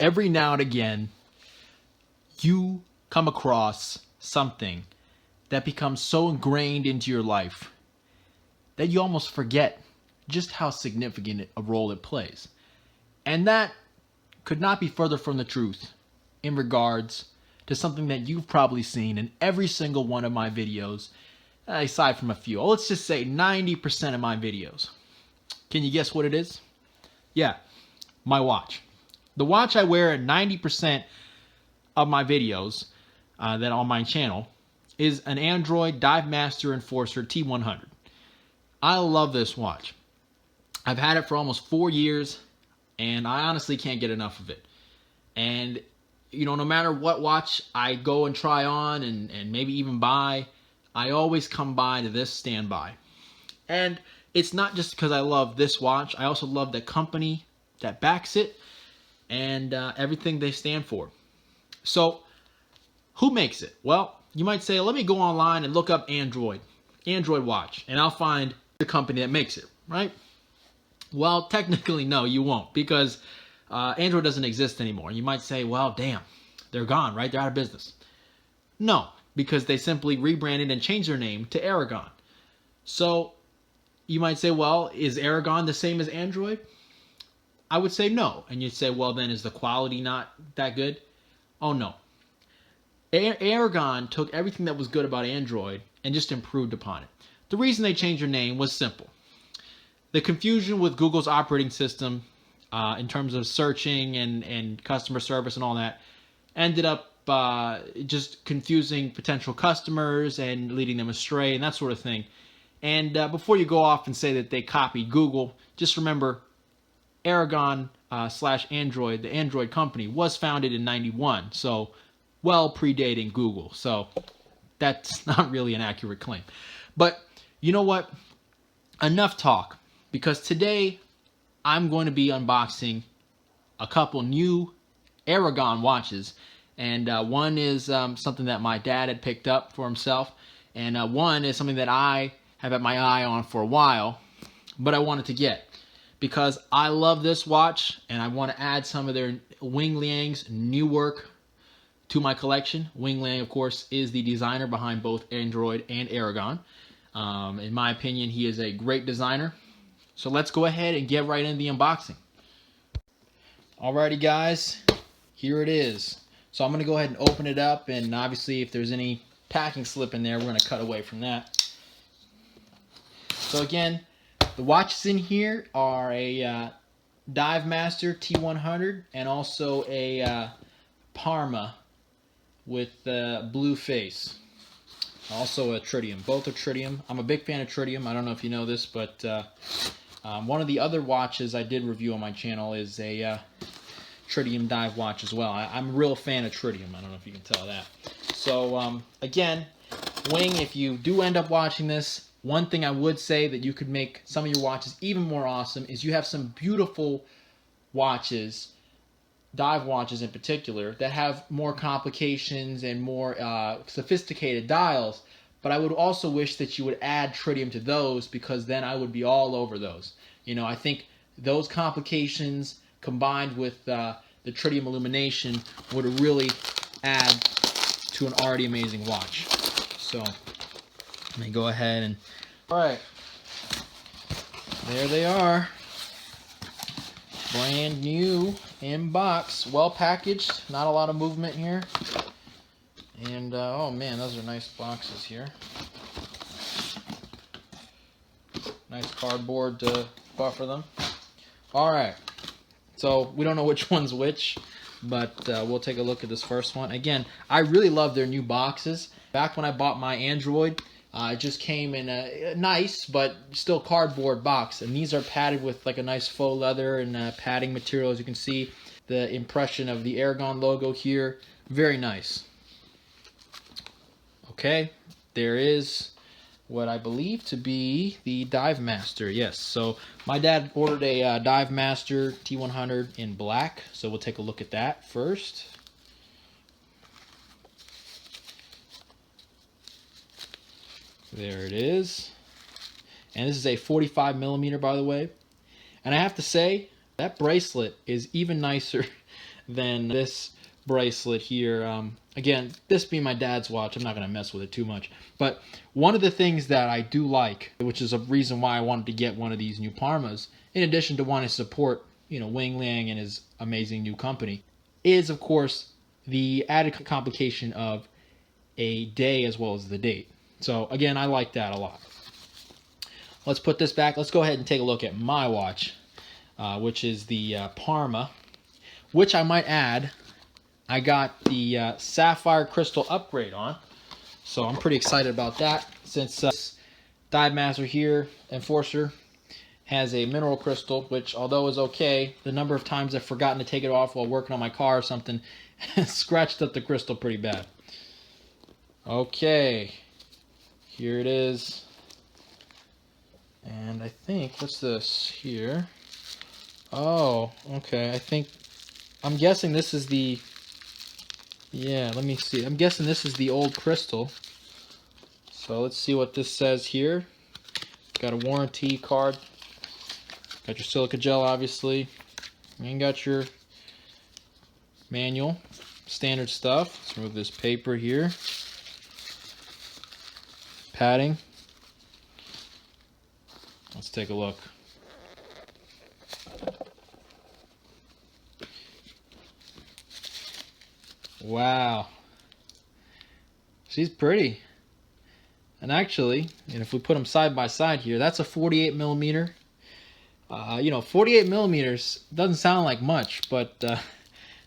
Every now and again, you come across something that becomes so ingrained into your life that you almost forget just how significant a role it plays. And that could not be further from the truth in regards to something that you've probably seen in every single one of my videos, aside from a few. Let's just say 90% of my videos. Can you guess what it is? Yeah, my watch. The watch I wear in 90% of my videos that on my channel is an Android Dive Master Enforcer T-100. I love this watch. I've had it for almost 4 years, and I honestly can't get enough of it. And, you know, no matter what watch I go and try on and maybe even buy, I always come by to this standby. And it's not just because I love this watch. I also love the company that backs it and everything they stand for. So, who makes it? Well, you might say, let me go online and look up Android watch, and I'll find the company that makes it, right? Well, technically, no, you won't, because Android doesn't exist anymore. You might say, well, damn, they're gone, right? They're out of business. No, because they simply rebranded and changed their name to Aragon. So, you might say, well, is Aragon the same as Android? I would say no. And you'd say, well, then is the quality not that good? Oh, no. Aragon took everything that was good about Android and just improved upon it. The reason they changed their name was simple. The confusion with Google's operating system in terms of searching and customer service and all that ended up just confusing potential customers and leading them astray and that sort of thing. And before you go off and say that they copied Google, just remember Aragon / Android, the Android company, was founded in '91, so well predating Google. So that's not really an accurate claim. But you know what? Enough talk, because today I'm going to be unboxing a couple new Aragon watches. And one is something that my dad had picked up for himself. And one is something that I have had my eye on for a while, but I wanted to get, because I love this watch and I want to add some of their Liang's new work to my collection. Liang, of course, is the designer behind both Android and Aragon. In my opinion, he is a great designer. So let's go ahead and get right into the unboxing. Alrighty, guys, here it is. So I'm going to go ahead and open it up, and obviously if there's any packing slip in there, we're going to cut away from that. So again, the watches in here are a Dive Master T-100 and also a Parma with blue face. Also a Tritium. Both are Tritium. I'm a big fan of Tritium. I don't know if you know this, but one of the other watches I did review on my channel is a Tritium dive watch as well. I'm a real fan of Tritium. I don't know if you can tell that. So again, Wing, if you do end up watching this, one thing I would say that you could make some of your watches even more awesome is you have some beautiful watches, dive watches in particular, that have more complications and more sophisticated dials, but I would also wish that you would add Tritium to those, because then I would be all over those. You know, I think those complications combined with the Tritium illumination would really add to an already amazing watch. So let me go ahead and, alright, there they are. Brand new in box, well packaged, not a lot of movement here. And oh man, those are nice boxes here. Nice cardboard to buffer them. Alright, so we don't know which one's which, but we'll take a look at this first one. Again, I really love their new boxes. Back when I bought my Android, it just came in a nice but still cardboard box, and these are padded with like a nice faux leather and padding material. As you can see, the impression of the Aragon logo here, very nice. Okay, there is what I believe to be the Dive Master. Yes, so my dad ordered a Dive Master T-100 in black, so we'll take a look at that first. There it is. And this is a 45 millimeter, by the way. And I have to say, that bracelet is even nicer than this bracelet here. Again, this being my dad's watch, I'm not going to mess with it too much. But one of the things that I do like, which is a reason why I wanted to get one of these new Parmas, in addition to wanting to support, Wing Liang and his amazing new company, is, of course, the added complication of a day as well as the date. So, again, I like that a lot. Let's put this back. Let's go ahead and take a look at my watch, which is the Parma, which I might add, I got the sapphire crystal upgrade on. So I'm pretty excited about that, since this dive master here, Enforcer, has a mineral crystal, which, although is okay, the number of times I've forgotten to take it off while working on my car or something scratched up the crystal pretty bad. Okay, here it is. And I think, what's this here? Oh, okay, I'm guessing this is the, yeah, let me see. I'm guessing this is the old crystal. So let's see what this says here. Got a warranty card. Got your silica gel, obviously. And got your manual. Standard stuff. Let's remove this paper here. Padding. Let's take a look. Wow. She's pretty. And actually, if we put them side by side here, that's a 48 millimeter. 48 millimeters doesn't sound like much, but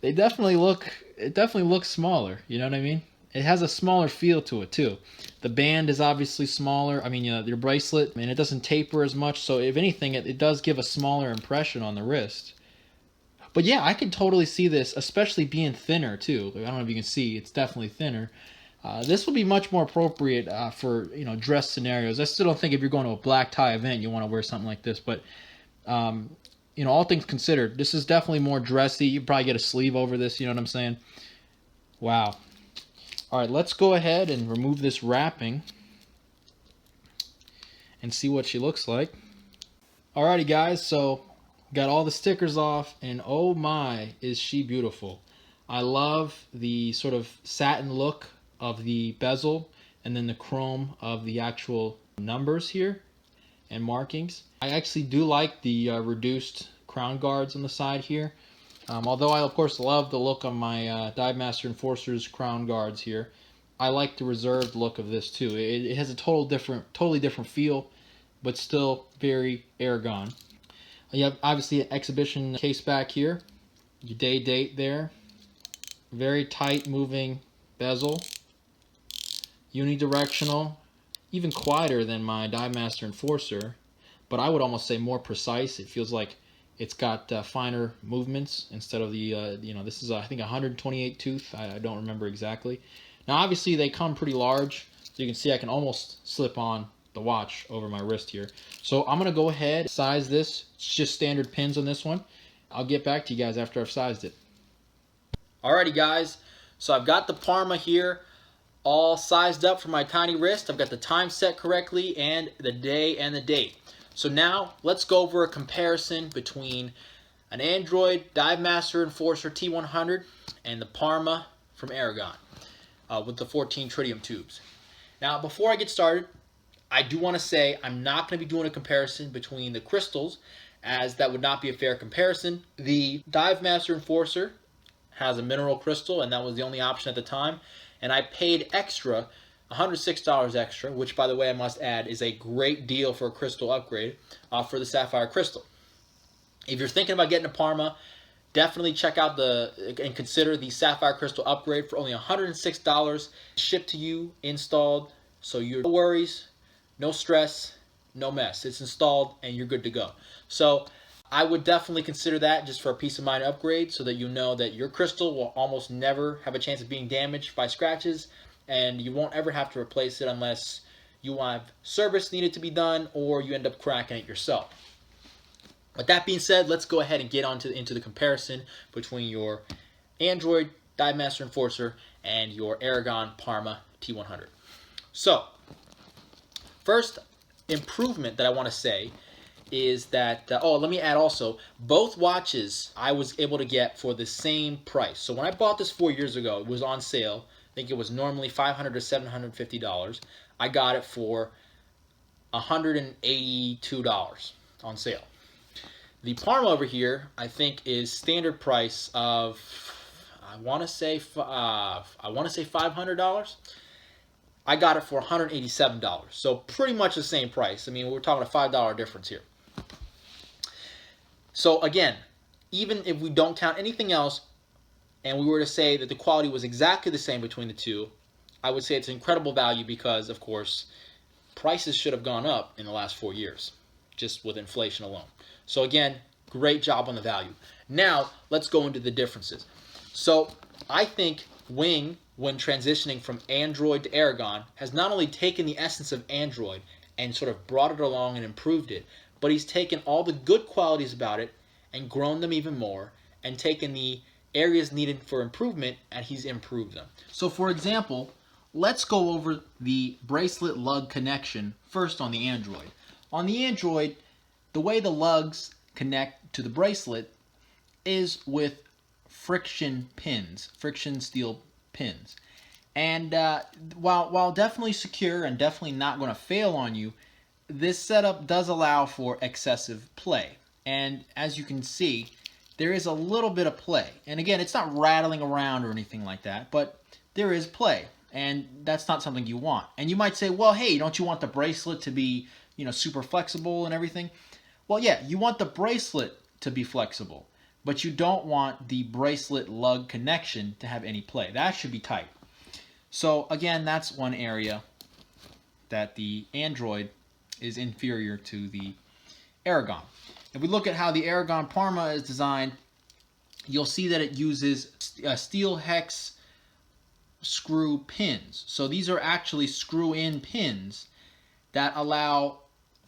it definitely looks smaller. You know what I mean? It has a smaller feel to it too. The band is obviously smaller. I mean, your bracelet, and it doesn't taper as much. So if anything, it does give a smaller impression on the wrist. But yeah, I can totally see this, especially being thinner too. I don't know if you can see, it's definitely thinner. This will be much more appropriate for dress scenarios. I still don't think if you're going to a black tie event you want to wear something like this, but all things considered, this is definitely more dressy. You probably get a sleeve over this. You know what I'm saying? Wow. All right, let's go ahead and remove this wrapping and see what she looks like. Alrighty, guys. So got all the stickers off, and oh my, is she beautiful. I love the sort of satin look of the bezel and then the chrome of the actual numbers here and markings. I actually do like the reduced crown guards on the side here. Although I, of course, love the look of my Dive Master Enforcer's crown guards here, I like the reserved look of this too. It has a totally different feel, but still very Aragon. You have obviously an exhibition case back here. Your date there. Very tight moving bezel. Unidirectional. Even quieter than my Dive Master Enforcer, but I would almost say more precise. It feels like it's got finer movements instead of the, this is, I think, 128 tooth. I don't remember exactly. Now, obviously, they come pretty large. So you can see I can almost slip on the watch over my wrist here. So I'm going to go ahead and size this. It's just standard pins on this one. I'll get back to you guys after I've sized it. Alrighty, guys. So I've got the Parma here all sized up for my tiny wrist. I've got the time set correctly and the day and the date. So now let's go over a comparison between an Android Dive Master Enforcer T-100 and the Parma from Aragon with the 14 tritium tubes. Now, before I get started, I do want to say I'm not going to be doing a comparison between the crystals, as that would not be a fair comparison. The Dive Master Enforcer has a mineral crystal, and that was the only option at the time. And I paid extra, $106 extra, which, by the way, I must add, is a great deal for a crystal upgrade for the sapphire crystal. If you're thinking about getting a Parma, definitely check out and consider the sapphire crystal upgrade for only $106, shipped to you, installed, so you're no worries, no stress, no mess. It's installed and you're good to go. So I would definitely consider that just for a peace of mind upgrade, so that you know that your crystal will almost never have a chance of being damaged by scratches, and you won't ever have to replace it unless you have service needed to be done or you end up cracking it yourself. With that being said, let's go ahead and get into the comparison between your Android Dive Master Enforcer and your Aragon Parma T-100. So, first improvement that I want to say is that, oh, let me add also, both watches I was able to get for the same price. So when I bought this 4 years ago, it was on sale. I think it was normally $500 to $750. I got it for $182 on sale. The Parma over here, I think, is standard price of, I want to say $500. I got it for $187. So pretty much the same price. I mean, we're talking a $5 difference here. So again, even if we don't count anything else, and we were to say that the quality was exactly the same between the two, I would say it's incredible value because, of course, prices should have gone up in the last 4 years, just with inflation alone. So again, great job on the value. Now, let's go into the differences. So I think Wing, when transitioning from Android to Aragon, has not only taken the essence of Android and sort of brought it along and improved it, but he's taken all the good qualities about it and grown them even more, and taken the areas needed for improvement and he's improved them. So for example, let's go over the Bracelet Lug Connection first on the Android. On the Android, the way the lugs connect to the bracelet is with friction pins, friction steel pins. And while definitely secure and definitely not going to fail on you, this setup does allow for excessive play. And as you can see, there is a little bit of play. And again, it's not rattling around or anything like that, but there is play. And that's not something you want. And you might say, well, hey, don't you want the bracelet to be, super flexible and everything? Well, yeah, you want the bracelet to be flexible, but you don't want the bracelet lug connection to have any play. That should be tight. So again, that's one area that the Android is inferior to the Aragon. If we look at how the Aragon Parma is designed, you'll see that it uses steel hex screw pins. So these are actually screw-in pins that allow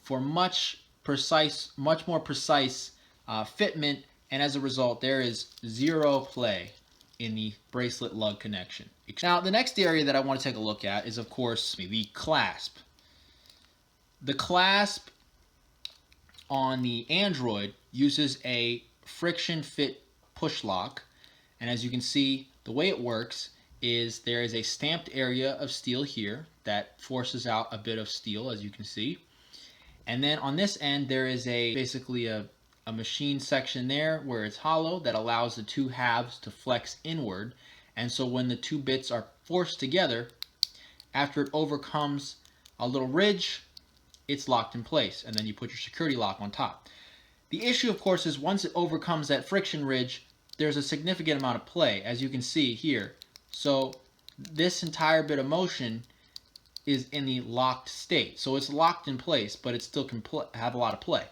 for much more precise fitment, and as a result, there is zero play in the bracelet lug connection. Now, the next area that I want to take a look at is, of course, the clasp. The clasp on the Android uses a friction fit push lock, and as you can see, the way it works is there is a stamped area of steel here that forces out a bit of steel, as you can see. And then on this end, there is basically a machine section there where it's hollow that allows the two halves to flex inward. And so when the two bits are forced together, after it overcomes a little ridge, it's locked in place. And then you put your security lock on top. The issue, of course, is once it overcomes that friction ridge, there's a significant amount of play, as you can see here. So this entire bit of motion is in the locked state. So it's locked in place, but it still can have a lot of play.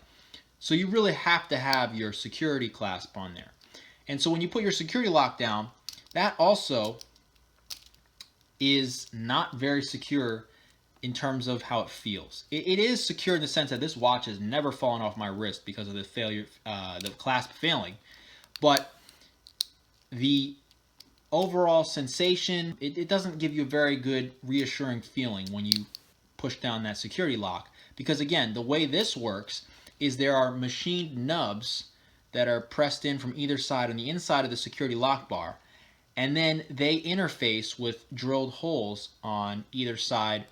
So you really have to have your security clasp on there. And so when you put your security lock down, that also is not very secure in terms of how it feels. It is secure in the sense that this watch has never fallen off my wrist because of the clasp failing. But the overall sensation, it doesn't give you a very good reassuring feeling when you push down that security lock. Because again, the way this works is there are machined nubs that are pressed in from either side on the inside of the security lock bar, and then they interface with drilled holes on either side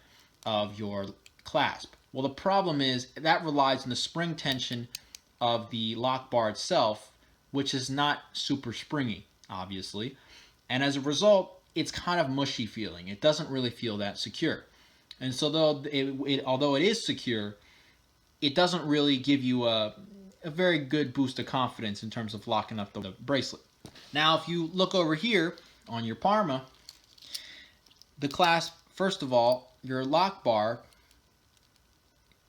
of your clasp. Well, the problem is that relies on the spring tension of the lock bar itself, which is not super springy, obviously. And as a result, it's kind of mushy feeling. It doesn't really feel that secure. And so although it is secure, it doesn't really give you a very good boost of confidence in terms of locking up the bracelet. Now, if you look over here on your Parma, the clasp, first of all, your lock bar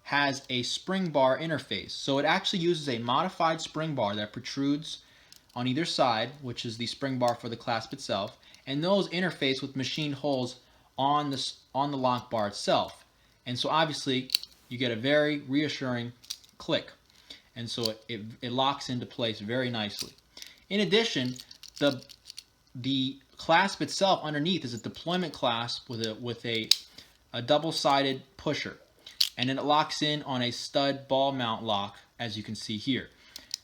has a spring bar interface. So it actually uses a modified spring bar that protrudes on either side, which is the spring bar for the clasp itself, and those interface with machined holes on the lock bar itself. And so obviously you get a very reassuring click, and so it locks into place very nicely. In addition, the clasp itself underneath is a deployment clasp with a double-sided pusher. and then it locks in on a stud ball mount lock, as you can see here.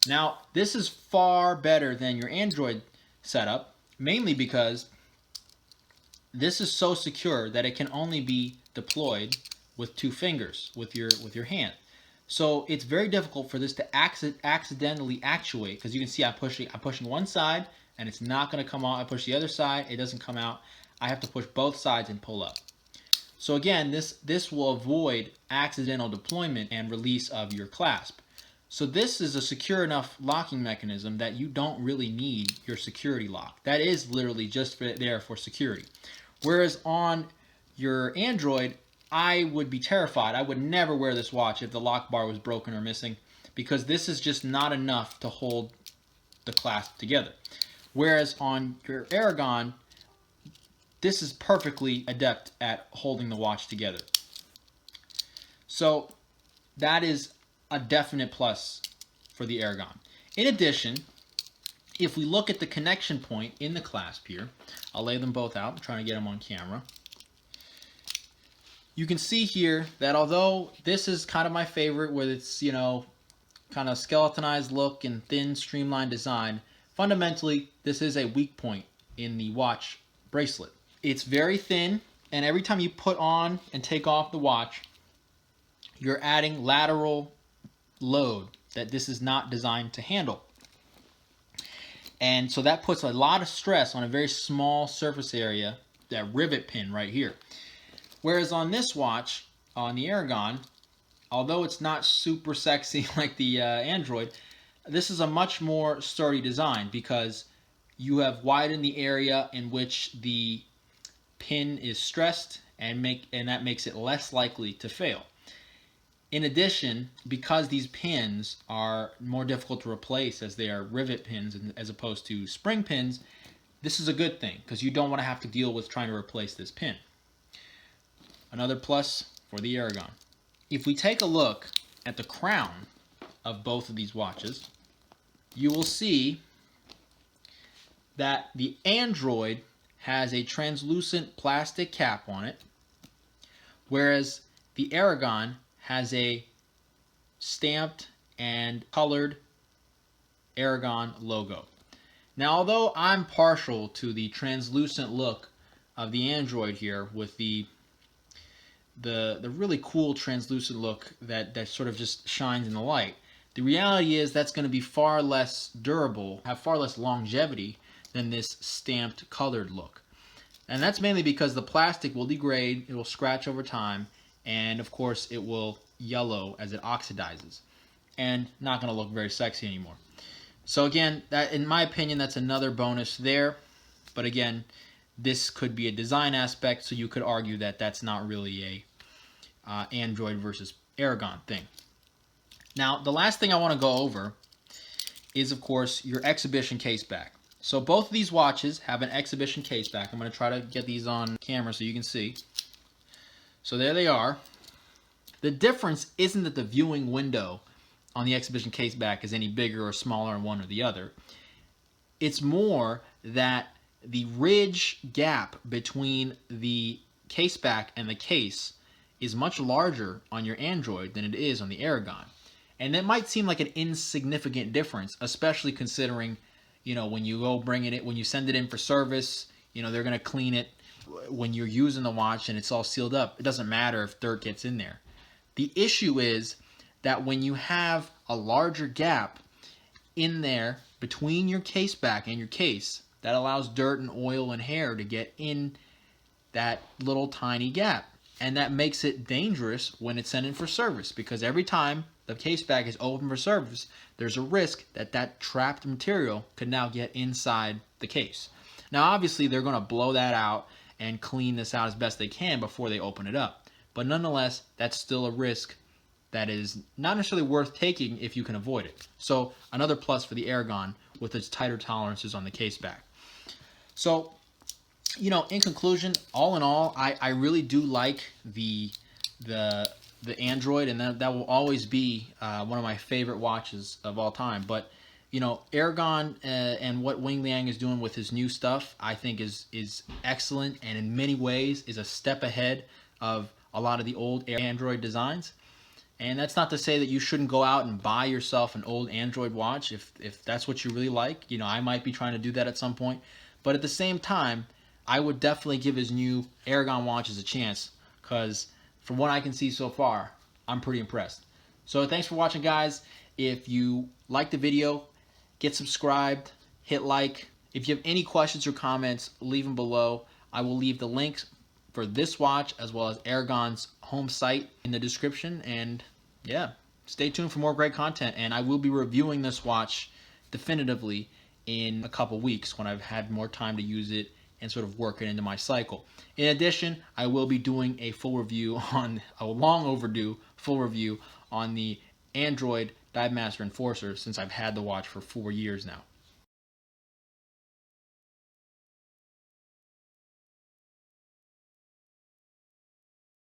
Now, this is far better than your Android setup, mainly because this is so secure that it can only be deployed with 2 fingers with your hand. So it's very difficult for this to accidentally actuate, because you can see I'm pushing one side and it's not going to come out. I push the other side, it doesn't come out. I have to push both sides and pull up. So again, this will avoid accidental deployment and release of your clasp. So this is a secure enough locking mechanism that you don't really need your security lock. That is literally just there for security. Whereas on your Android, I would be terrified. I would never wear this watch if the lock bar was broken or missing, because this is just not enough to hold the clasp together. Whereas on your Aragon, this is perfectly adept at holding the watch together. So that is a definite plus for the Aragon. In addition, if we look at the connection point in the clasp here, I'll lay them both out. I'm trying to get them on camera. You can see here that although this is kind of my favorite with its, you know, kind of skeletonized look and thin streamlined design, fundamentally this is a weak point in the watch bracelet. It's very thin, and every time you put on and take off the watch, you're adding lateral load that this is not designed to handle. And so that puts a lot of stress on a very small surface area, that rivet pin right here. Whereas on this watch, on the Aragon, although it's not super sexy like the Android, this is a much more sturdy design because you have widened the area in which the pin is stressed, and that makes it less likely to fail. In addition, because these pins are more difficult to replace as they are rivet pins as opposed to spring pins, this is a good thing because you don't want to have to deal with trying to replace this pin. Another plus for the Aragon. If we take a look at the crown of both of these watches, you will see that the Android has a translucent plastic cap on it, whereas the Aragon has a stamped and colored Aragon logo. Now, although I'm partial to the translucent look of the Android here with the really cool translucent look that sort of just shines in the light, the reality is that's going to be far less durable, have far less longevity than this stamped colored look. And that's mainly because the plastic will degrade, it will scratch over time, and of course it will yellow as it oxidizes, and not going to look very sexy anymore. So again, that, in my opinion, that's another bonus there. But again, this could be a design aspect, so you could argue that that's not really a Android versus Aragon thing. Now, the last thing I want to go over is, of course, your exhibition case back. So both of these watches have an exhibition case back. I'm going to try to get these on camera so you can see. So there they are. The difference isn't that the viewing window on the exhibition case back is any bigger or smaller in one or the other. It's more that the ridge gap between the case back and the case is much larger on your Android than it is on the Aragon. And that might seem like an insignificant difference, especially considering, you know, when you go bringing it, when you send it in for service, you know, they're going to clean it when you're using the watch and it's all sealed up. It doesn't matter if dirt gets in there. The issue is that when you have a larger gap in there between your case back and your case, that allows dirt and oil and hair to get in that little tiny gap. And that makes it dangerous when it's sent in for service, because every time the case back is open for service, there's a risk that that trapped material could now get inside the case. Now, obviously, they're going to blow that out and clean this out as best they can before they open it up. But nonetheless, that's still a risk that is not necessarily worth taking if you can avoid it. So another plus for the Aragon with its tighter tolerances on the case back. So, you know, in conclusion, all in all, I really do like the Android, and that will always be one of my favorite watches of all time. But, you know, Aragon and what Liang is doing with his new stuff, I think is excellent, and in many ways is a step ahead of a lot of the old Android designs. And that's not to say that you shouldn't go out and buy yourself an old Android watch if that's what you really like. You know, I might be trying to do that at some point. But at the same time, I would definitely give his new Aragon watches a chance, because from what I can see so far, I'm pretty impressed. So thanks for watching, guys. If you liked the video, get subscribed, hit like. If you have any questions or comments, leave them below. I will leave the links for this watch as well as Aragon's home site in the description. And yeah, stay tuned for more great content. And I will be reviewing this watch definitively in a couple weeks when I've had more time to use it and sort of work it into my cycle. In addition, I will be doing a full review on a long overdue full review on the Android Dive Master Enforcer, since I've had the watch for 4 years now.